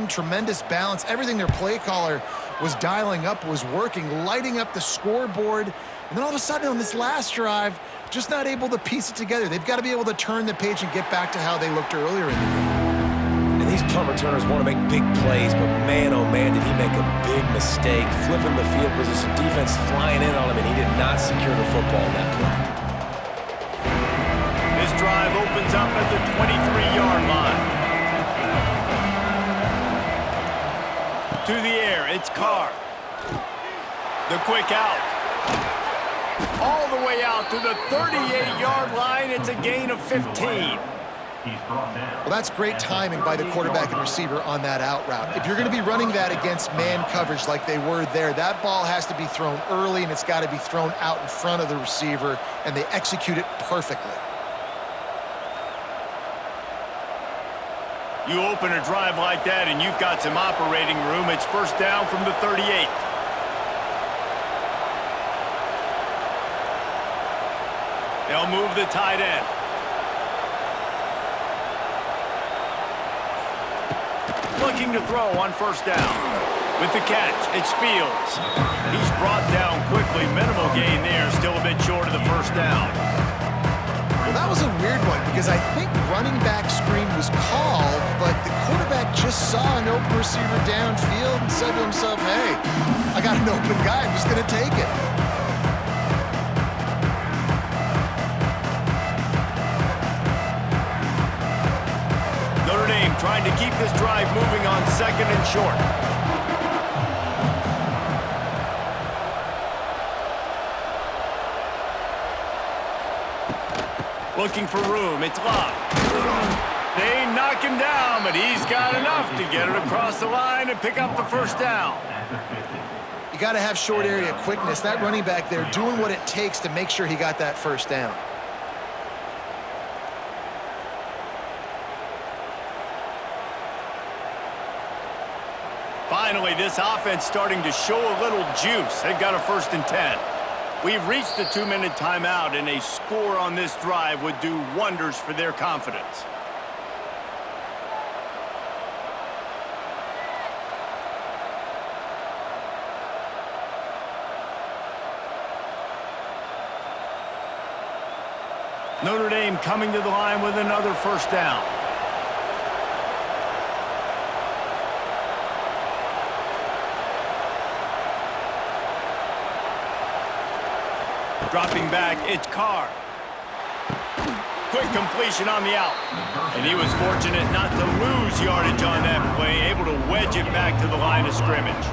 rhythm, tremendous balance. Everything their play caller was dialing up was working, lighting up the scoreboard. And then all of a sudden on this last drive, just not able to piece it together. They've got to be able to turn the page and get back to how they looked earlier in the game. And these punt returners want to make big plays, but man, oh man, did he make a big mistake. Flipping the field position, defense flying in on him, and he did not secure the football in that play. This drive opens up at the 23-yard line. To the air, it's Carr. The quick out. All the way out to the 38-yard line. It's a gain of 15. Well, that's great timing by the quarterback and receiver on that out route. If you're going to be running that against man coverage like they were there, that ball has to be thrown early, and it's got to be thrown out in front of the receiver, and they execute it perfectly. You open a drive like that, and you've got some operating room. It's first down from the 38. They'll move the tight end. Looking to throw on first down. With the catch, it's Fields. He's brought down quickly. Minimal gain there, still a bit short of the first down. Well, that was a weird one because I think running back screen was called, but the quarterback just saw an open receiver downfield and said to himself, hey, I got an open guy. I'm just going to take it. Notre Dame trying to keep this drive moving on second and short. Looking for room, it's Love. They knock him down, but he's got enough to get it across the line and pick up the first down. You got to have short area quickness. That running back there doing what it takes to make sure he got that first down. Finally, this offense starting to show a little juice. They've got a 1st and 10. We've reached the 2-minute timeout, and a score on this drive would do wonders for their confidence. Notre Dame coming to the line with another first down. Dropping back, it's Carr. Quick completion on the out. And he was fortunate not to lose yardage on that play, able to wedge it back to the line of scrimmage.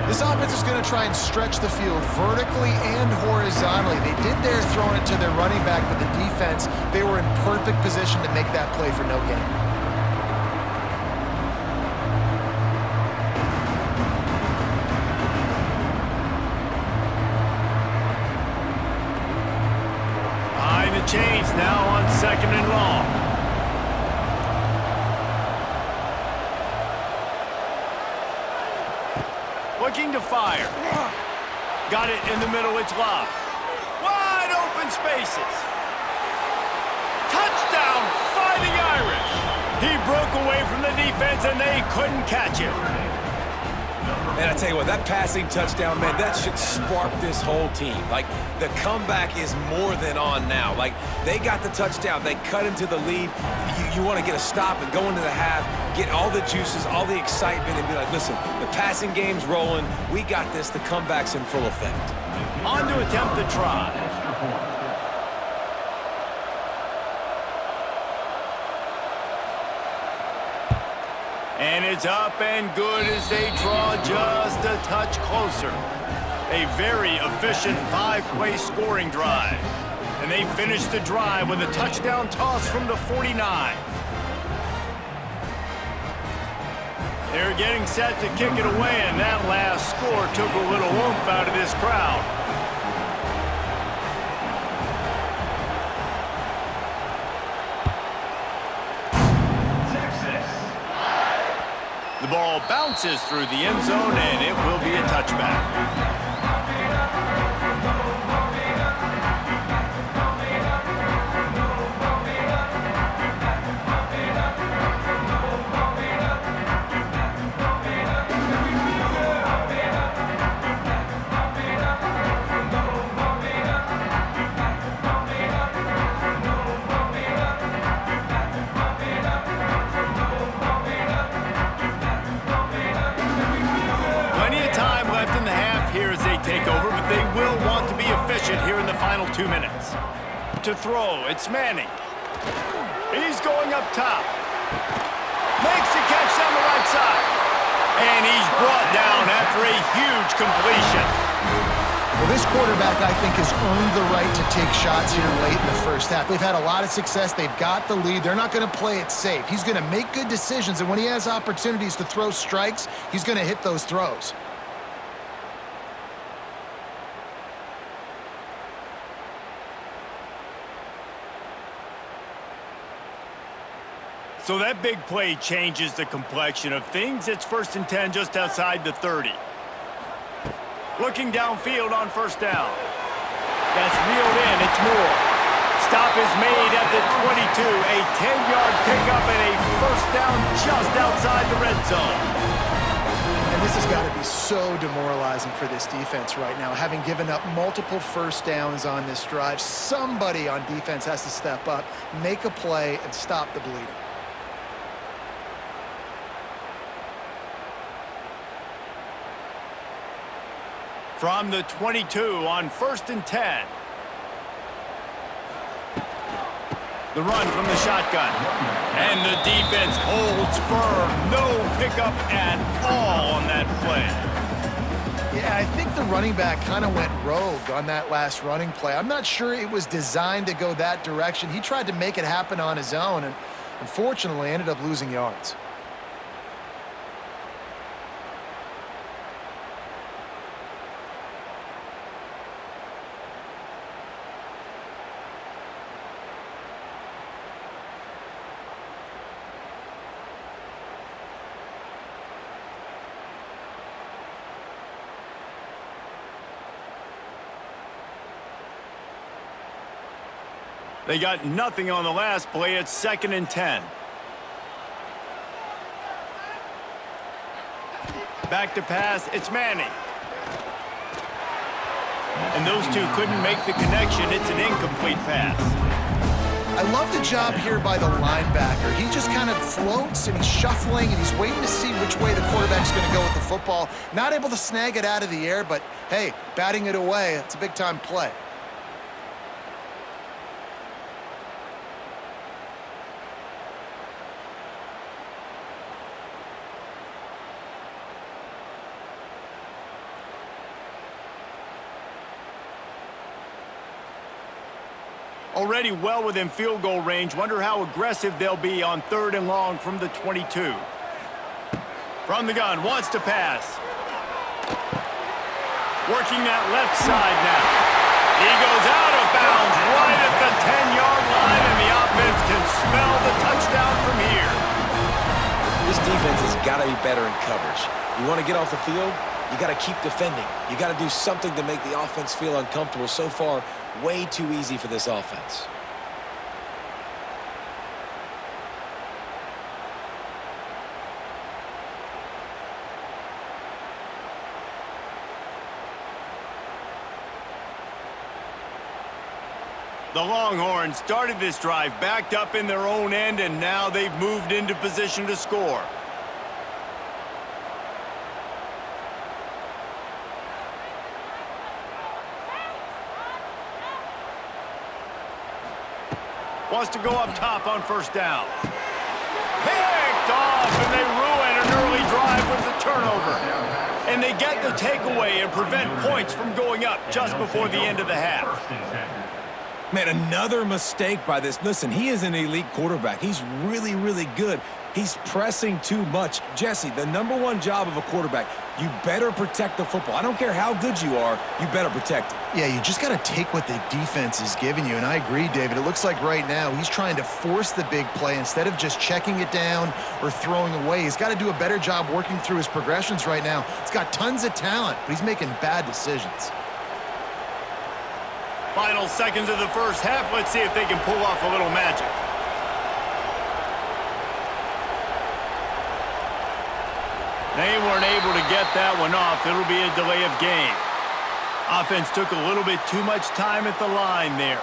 This offense is going to try and stretch the field vertically and horizontally. They did there throwing it to their running back, but the defense, they were in perfect position to make that play for no gain. Chains now on 2nd and long. Looking to fire. Got it in the middle, it's Love. Wide open spaces. Touchdown, Fighting Irish. He broke away from the defense and they couldn't catch him. And I tell you what, that passing touchdown, man, that should spark this whole team. Like, the comeback is more than on now. Like, they got the touchdown. They cut into the lead. You want to get a stop and go into the half, get all the juices, all the excitement, and be like, listen, the passing game's rolling. We got this. The comeback's in full effect. On to attempt the try. And it's up and good as they draw just a touch closer. A very efficient 5-play scoring drive. And they finish the drive with a touchdown toss from the 49. They're getting set to kick it away, and that last score took a little oomph out of this crowd. The ball bounces through the end zone, and it will be a touchback. final 2 minutes. To throw, it's Manning. He's going up top. Makes the catch down the right side. And he's brought down after a huge completion. Well, this quarterback, I think, has earned the right to take shots here late in the first half. They've had a lot of success. They've got the lead. They're not going to play it safe. He's going to make good decisions, and when he has opportunities to throw strikes, he's going to hit those throws. So that big play changes the complexion of things. It's 1st and 10 just outside the 30. Looking downfield on first down. That's reeled in. It's Moore. Stop is made at the 22. A 10-yard pickup and a first down just outside the red zone. And this has got to be so demoralizing for this defense right now. Having given up multiple first downs on this drive, somebody on defense has to step up, make a play, and stop the bleeding. From the 22 on 1st and 10. The run from the shotgun. And the defense holds firm. No pickup at all on that play. Yeah, I think the running back kind of went rogue on that last running play. I'm not sure it was designed to go that direction. He tried to make it happen on his own and unfortunately ended up losing yards. They got nothing on the last play. It's 2nd and 10. Back to pass. It's Manning. And those two couldn't make the connection. It's an incomplete pass. I love the job here by the linebacker. He just kind of floats and he's shuffling and he's waiting to see which way the quarterback's going to go with the football. Not able to snag it out of the air, but hey, batting it away, it's a big-time play. Already well within field goal range. Wonder how aggressive they'll be on 3rd and long from the 22. From the gun, wants to pass. Working that left side now. He goes out of bounds right at the 10-yard line, and the offense can smell the touchdown from here. This defense has got to be better in coverage. You want to get off the field, you got to keep defending. You got to do something to make the offense feel uncomfortable. So far, way too easy for this offense. The Longhorns started this drive backed up in their own end, and now they've moved into position to score. Wants to go up top on first down. Picked off, and they ruin an early drive with the turnover. And they get the takeaway and prevent points from going up just before the end of the half. Man, another mistake by this. Listen, he is an elite quarterback. He's really, really good. He's pressing too much. Jesse, the #1 job of a quarterback, you better protect the football. I don't care how good you are, you better protect it. Yeah, you just got to take what the defense is giving you, and I agree, David. It looks like right now he's trying to force the big play instead of just checking it down or throwing away. He's got to do a better job working through his progressions right now. He's got tons of talent, but he's making bad decisions. Final seconds of the first half. Let's see if they can pull off a little magic. They weren't able to get that one off. It'll be a delay of game. Offense took a little bit too much time at the line there.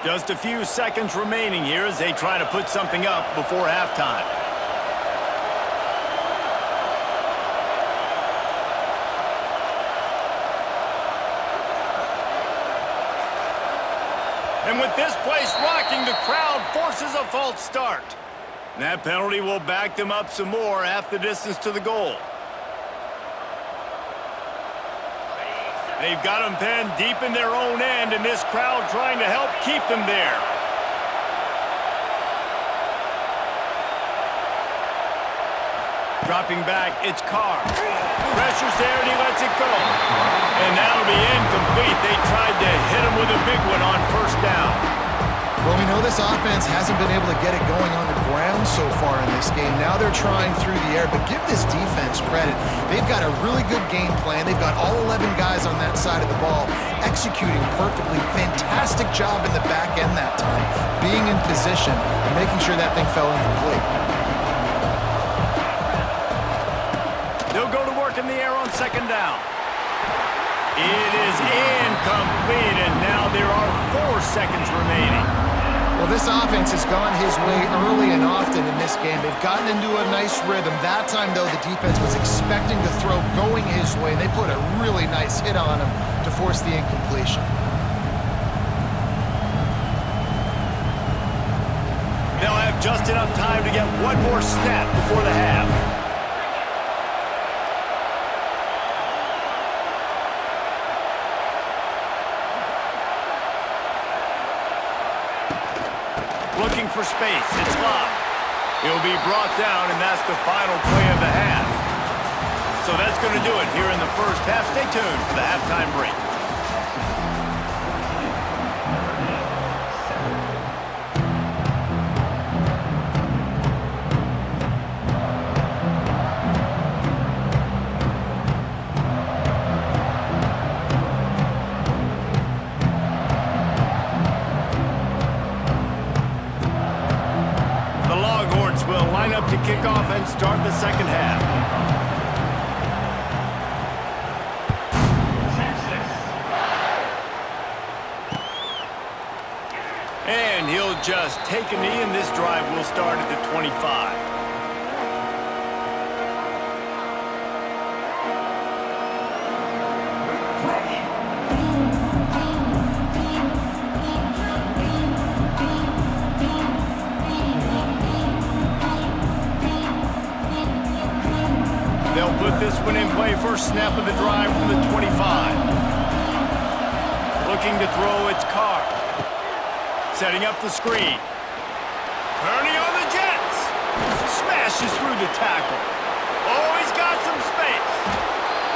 Just a few seconds remaining here as they try to put something up before halftime. And with this place rocking, the crowd forces a false start. That penalty will back them up some more, half the distance to the goal. They've got them pinned deep in their own end, and this crowd trying to help keep them there. Dropping back, it's Carr. Pressure's there, and he lets it go. And that'll be incomplete. They tried to hit him with a big one on first down. Well, we know this offense hasn't been able to get it going on the ground so far in this game. Now they're trying through the air, but give this defense credit. They've got a really good game plan. They've got all 11 guys on that side of the ball executing perfectly. Fantastic job in the back end that time, being in position and making sure that thing fell incomplete. They'll go to work in the air on second down. It is incomplete, and now there are 4 seconds remaining. Well, this offense has gone his way early and often in this game. They've gotten into a nice rhythm. That time, though, the defense was expecting the throw going his way, and they put a really nice hit on him to force the incompletion. They'll have just enough time to get one more snap before the half. Looking for space, it's Love. He'll be brought down, and that's the final play of the half. So that's going to do it here in the first half. Stay tuned for the halftime break. Line up to kick off and start the second half. And he'll just take a knee, and this drive will start at the 25. They'll put this one in play. First snap of the drive from the 25. Looking to throw, it's Carr. Setting up the screen. Turning on the Jets. Smashes through the tackle. Oh, he's got some space.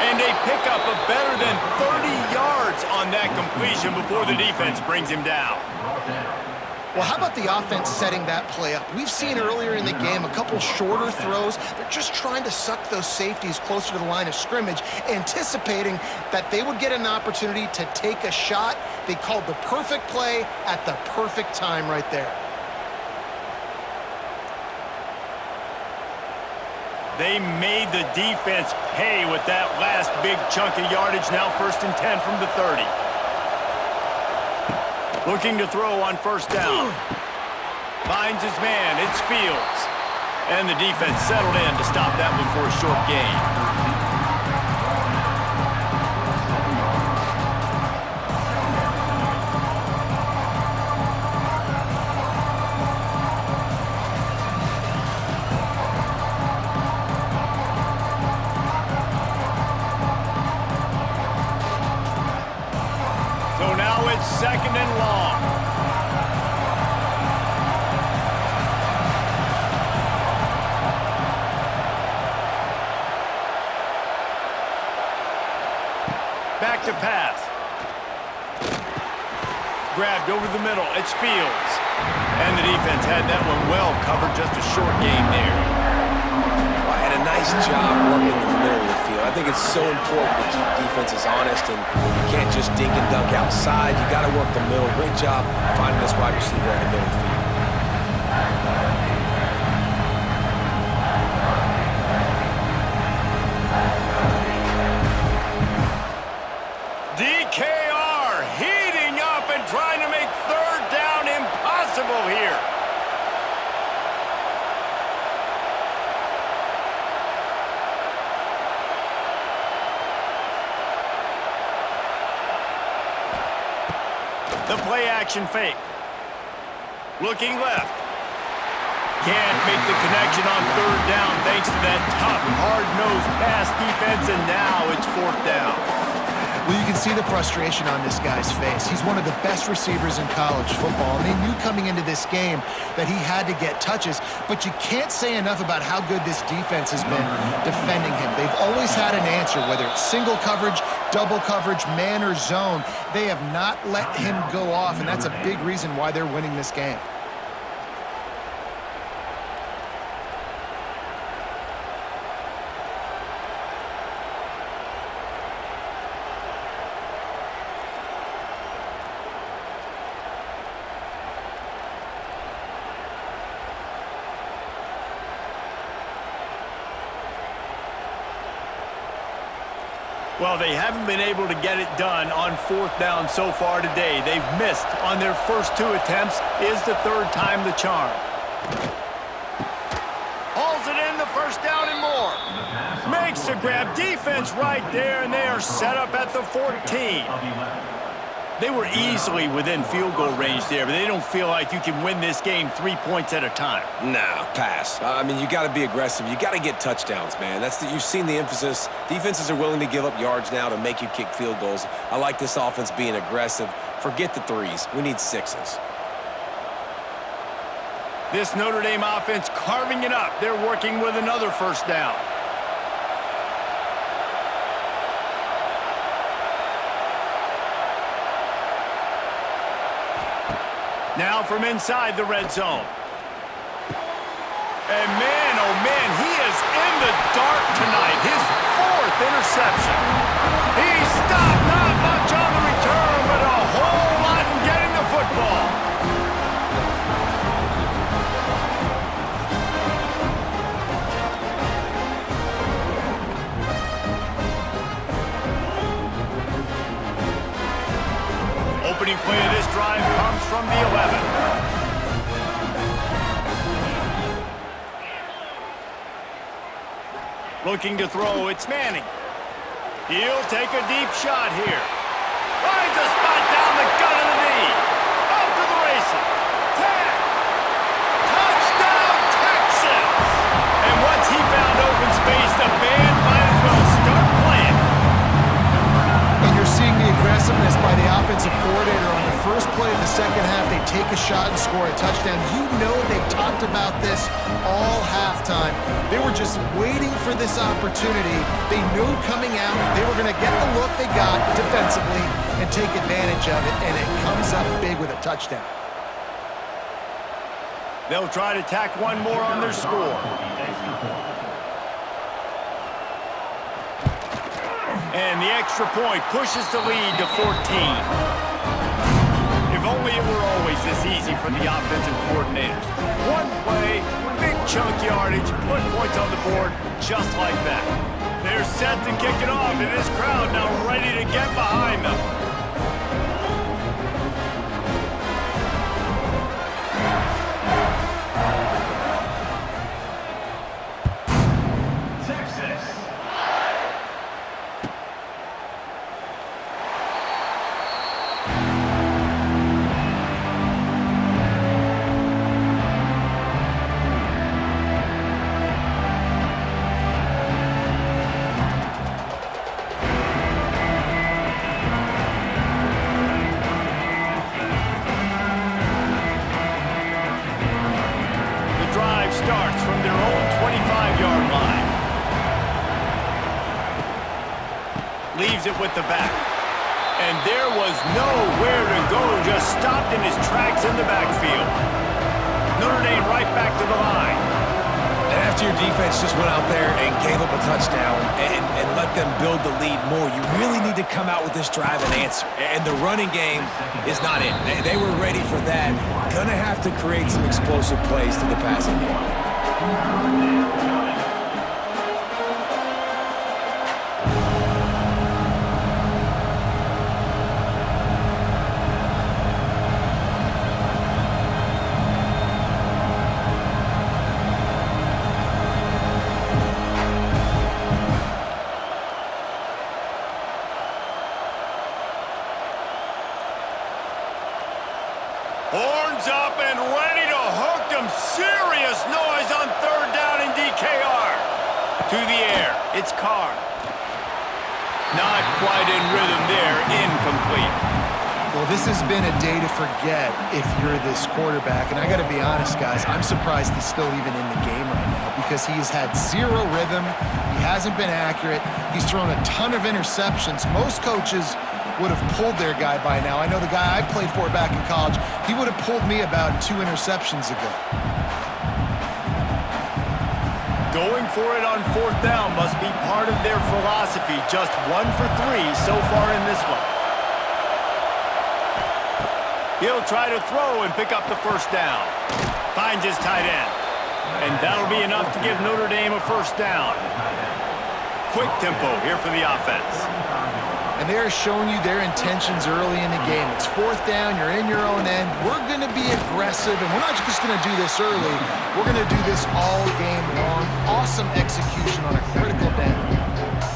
And they pick up a better than 30 yards on that completion before the defense brings him down. Well, how about the offense setting that play up? We've seen earlier in the game a couple shorter throws. They're just trying to suck those safeties closer to the line of scrimmage, anticipating that they would get an opportunity to take a shot. They called the perfect play at the perfect time right there. They made the defense pay with that last big chunk of yardage. Now 1st and 10 from the 30. Looking to throw on first down. Finds his man. It's Fields. And the defense settled in to stop that one for a short gain. So now it's 2nd and long. Back to pass. Grabbed over the middle. It's Fields. And the defense had that one well covered. Just a short game there. Well, and a nice job working in the middle of the field. I think it's so important to keep defenses honest, and you can't just dink and dunk outside. You got to work the middle. Great job finding this wide receiver in the middle of the field. DKR heating up and trying to make 3rd down The play action fake. Looking left. Can't make the connection on third down thanks to that tough, hard-nosed pass defense, and now it's fourth down. Well, you can see the frustration on this guy's face. He's one of the best receivers in college football, and they knew coming into this game that he had to get touches, but you can't say enough about how good this defense has been defending him. They've always had an answer, whether it's single coverage, double coverage, man or zone. They have not let him go off, and that's a big reason why they're winning this game. Well, they haven't been able to get it done on fourth down so far today. They've missed on their first 2 attempts. Is the third time the charm. Hauls it in, the first down and more. Makes the grab. Defense right there, and they are set up at the 14. They were easily within field goal range there, but they don't feel like you can win this game 3 points at a time. Nah, pass. I mean, you got to be aggressive. You got to get touchdowns, man. You've seen the emphasis. Defenses are willing to give up yards now to make you kick field goals. I like this offense being aggressive. Forget the 3s. We need 6s. This Notre Dame offense carving it up. They're working with another first down. Now from inside the red zone. And man, oh man, he is in the dark tonight. His 4th interception. He stopped, not much on the return, but a whole lot in getting the football. Opening play of this drive comes from the 11. Looking to throw, it's Manning. He'll take a deep shot here. Finds a spot down the gut of the knee. Off to the races. Tag. Touchdown, Texas! And once he found open space, the band might as well start playing. And you're seeing the aggressiveness by the offensive coordinator on the first play of the second half. They take a shot and score a touchdown. You know they talked about this all halftime. They were just waiting for this opportunity. They knew coming out they were going to get the look they got defensively and take advantage of it, and it comes up big with a touchdown. They'll try to tack one more on their score. And the extra point pushes the lead to 14. If only it were always this easy for the offensive coordinators. One play, big chunk yardage, put points on the board just like that. They're set to kick it off, and this crowd now ready to get behind them. Starts from their own 25-yard line. Leaves it with the back. And there was nowhere to go, just stopped in his tracks in the backfield. Notre Dame right back to the line. And after your defense just went out there and gave up a touchdown and let them build the lead more, you really need to come out with this drive and answer. And the running game is not in. They were ready for that. Gonna have to create some explosive plays to the passing game. To the air. It's Carr. Not quite in rhythm there. Incomplete. Well, this has been a day to forget if you're this quarterback. And I got to be honest, guys, I'm surprised he's still even in the game right now because he's had zero rhythm. He hasn't been accurate. He's thrown a ton of interceptions. Most coaches would have pulled their guy by now. I know the guy I played for back in college, he would have pulled me about 2 interceptions ago. Going for it on 4th down must be part of their philosophy. Just 1 for 3 so far in this one. He'll try to throw and pick up the 1st down. Finds his tight end. And that'll be enough to give Notre Dame a 1st down. Quick tempo here for the offense. And they're showing you their intentions early in the game. It's 4th down, you're in your own end. We're going to be aggressive, and we're not just going to do this early. We're going to do this all game long. Awesome execution on a critical down.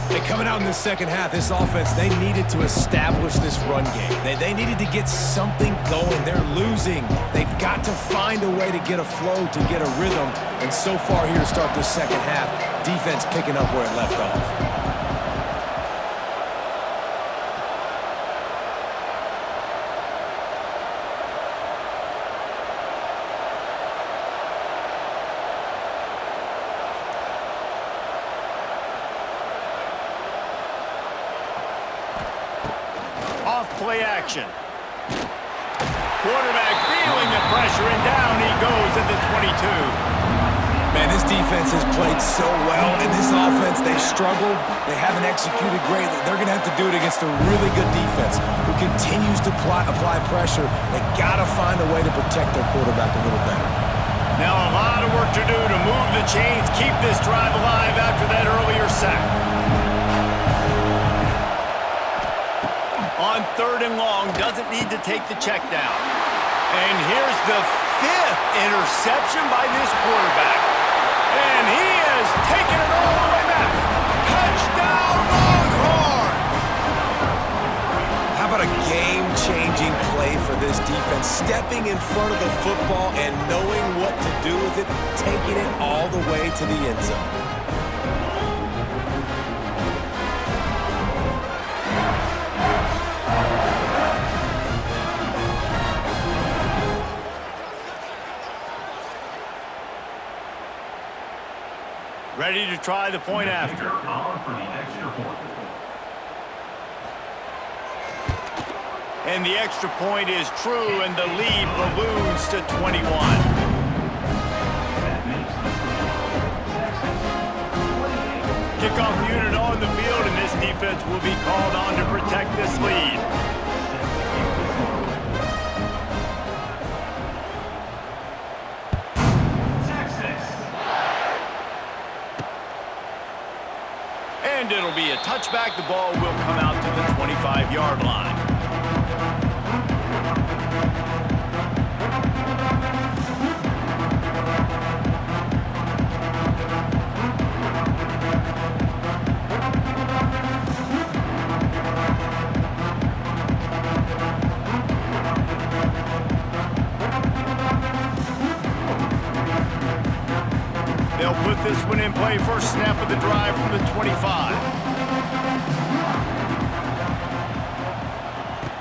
Hey, coming out in the second half, this offense, they needed to establish this run game. They needed to get something going. They're losing. They've got to find a way to get a flow, to get a rhythm. And so far here to start this second half, defense picking up where it left off. Play action. Quarterback feeling the pressure, and down he goes at the 22. Man, this defense has played so well, and this offense, they've struggled. They haven't executed greatly. They're going to have to do it against a really good defense who continues to apply pressure. They got to find a way to protect their quarterback a little better. Now a lot of work to do to move the chains, keep this drive alive after that earlier sack. On 3rd and long, doesn't need to take the check down. And here's the 5th interception by this quarterback. And he has taken it all the way back. Touchdown, Longhorns! How about a game-changing play for this defense? Stepping in front of the football and knowing what to do with it, taking it all the way to the end zone. Ready to try the point after. And the extra point is true, and the lead balloons to 21. Kickoff unit on the field, and this defense will be called on to protect this lead. And it'll be a touchback. The ball will come out to the 25-yard line. They'll put this one in play. First snap of the drive from the 25.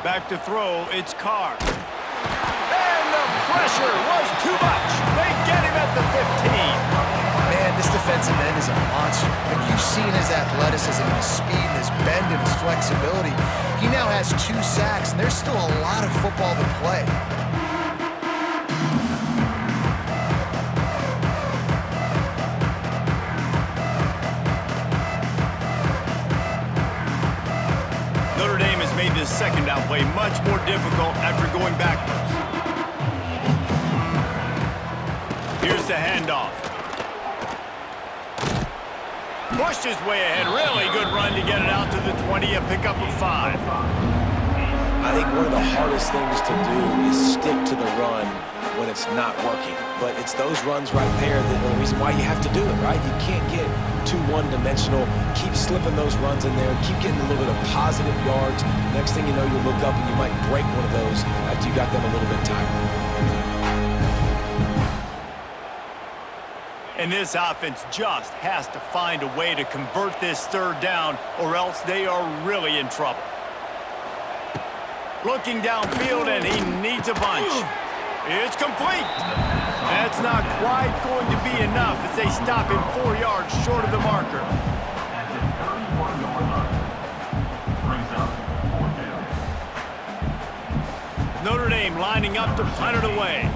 Back to throw, it's Carr. And the pressure was too much. They get him at the 15. Man, this defensive end is a monster. Like, you've seen his athleticism, his speed, and his bend, and his flexibility. He now has 2 sacks, and there's still a lot of football to play. Notre Dame has made this second down play much more difficult after going backwards. Here's the handoff. Pushed his way ahead. Really good run to get it out to the 20, a pickup of 5. I think one of the hardest things to do is stick to the run when it's not working. But it's those runs right there that are the reason why you have to do it, right? You can't get too one-dimensional. Keep slipping those runs in there. Keep getting a little bit of positive yards. Next thing you know, you look up and you might break one of those after you got them a little bit tired. And this offense just has to find a way to convert this third down, or else they are really in trouble. Looking downfield, and he needs a bunch. It's complete. That's not quite going to be enough as they stop him 4 yards short of the marker. Notre Dame lining up to punt it away.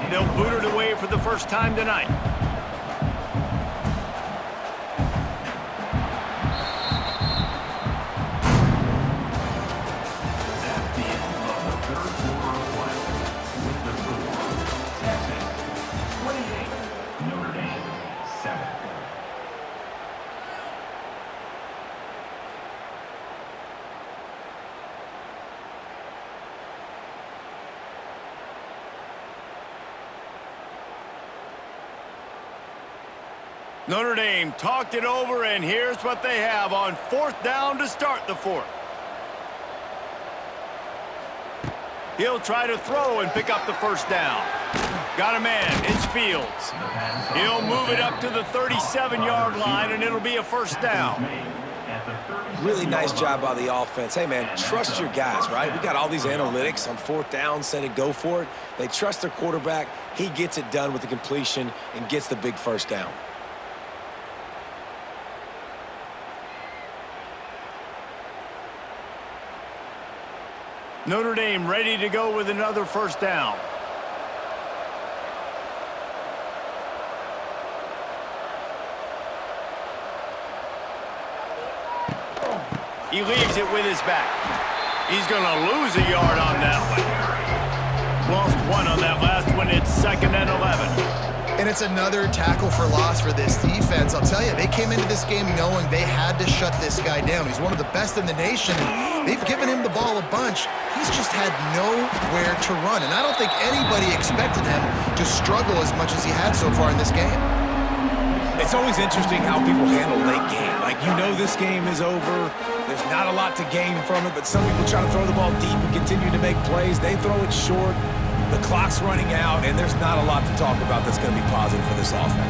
They'll boot it away for the first time tonight. Notre Dame talked it over, and here's what they have on 4th down to start the 4th. He'll try to throw and pick up the first down. Got a man. It's Fields. He'll move it up to the 37-yard line, and it'll be a first down. Really nice job by the offense. Hey, man, trust your guys, right? We got all these analytics on 4th down, said it, go for it. They trust their quarterback. He gets it done with the completion and gets the big first down. Notre Dame ready to go with another first down. He leaves it with his back. He's going to lose a yard on that one. Lost 1 on that last one. It's 2nd and 11. And it's another tackle for loss for this defense. I'll tell you, they came into this game knowing they had to shut this guy down. He's one of the best in the nation, and they've given him the ball a bunch. He's just had nowhere to run, and I don't think anybody expected him to struggle as much as he had so far in this game. It's always interesting how people handle late game. Like, you know this game is over. There's not a lot to gain from it, but some people try to throw the ball deep and continue to make plays. They throw it short. The clock's running out, and there's not a lot to talk about that's going to be positive for this offense.